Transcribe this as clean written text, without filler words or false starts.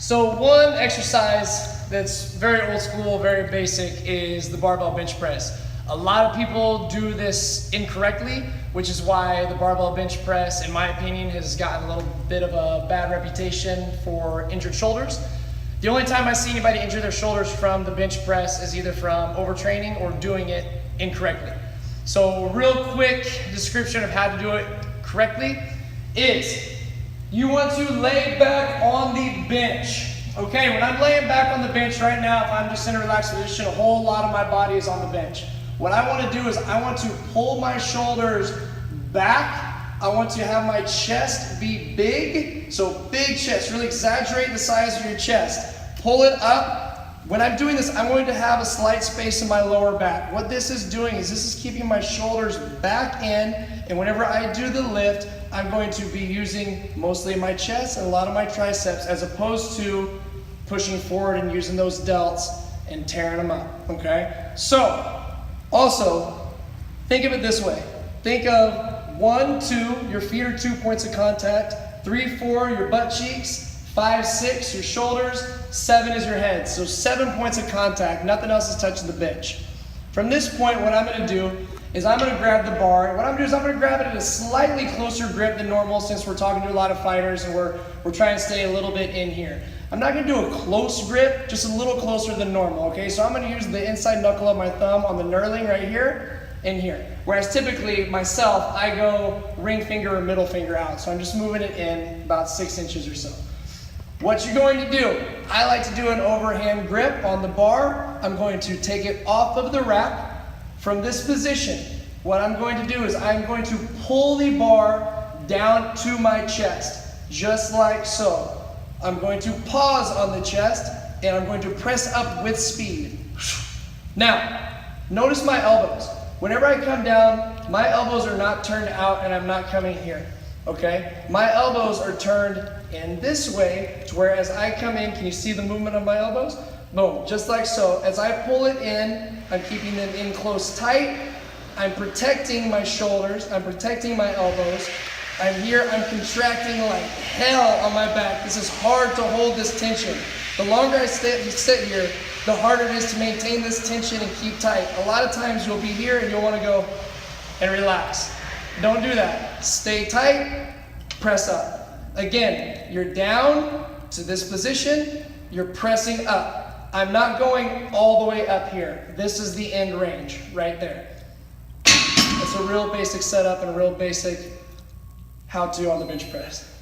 So one exercise that's very old school, very basic is the barbell bench press. A lot of people do this incorrectly, which is why the barbell bench press, in my opinion, has gotten a little bit of a bad reputation for injured shoulders. The only time I see anybody injure their shoulders from the bench press is either from overtraining or doing it incorrectly. So a real quick description of how to do it correctly is you want to lay back on the bench. Okay, when I'm laying back on the bench right now, if I'm just in a relaxed position, a whole lot of my body is on the bench. What I want to do is I want to pull my shoulders back. I want to have my chest be big. So big chest, really exaggerate the size of your chest. Pull it up. When I'm doing this, I'm going to have a slight space in my lower back. What this is doing is this is keeping my shoulders back in, and whenever I do the lift, I'm going to be using mostly my chest and a lot of my triceps as opposed to pushing forward and using those delts and tearing them up, okay? So, also, think of it this way. Think of 1, 2, your feet are 2 points of contact, 3, 4, your butt cheeks, 5, 6, your shoulders, 7 is your head. So 7 points of contact, nothing else is touching the bench. From this point, what I'm gonna do is I'm gonna grab the bar. What I'm gonna do is I'm gonna grab it at a slightly closer grip than normal since we're talking to a lot of fighters and we're trying to stay a little bit in here. I'm not gonna do a close grip, just a little closer than normal, okay? So I'm gonna use the inside knuckle of my thumb on the knurling right here and here. Whereas typically, myself, I go ring finger or middle finger out. So I'm just moving it in about 6 inches or so. What you're going to do, I like to do an overhand grip on the bar. I'm going to take it off of the rack. From this position, what I'm going to do is I'm going to pull the bar down to my chest, just like so. I'm going to pause on the chest, and I'm going to press up with speed. Now, notice my elbows. Whenever I come down, my elbows are not turned out, and I'm not coming here, okay? My elbows are turned in this way, to where as I come in, can you see the movement of my elbows? Boom, just like so. As I pull it in, I'm keeping them in close tight. I'm protecting my shoulders. I'm protecting my elbows. I'm here, I'm contracting like hell on my back. This is hard to hold this tension. The longer I sit here, the harder it is to maintain this tension and keep tight. A lot of times you'll be here and you'll want to go and relax. Don't do that. Stay tight, press up. Again, you're down to this position, you're pressing up. I'm not going all the way up here. This is the end range right there. It's a real basic setup and a real basic how to on the bench press.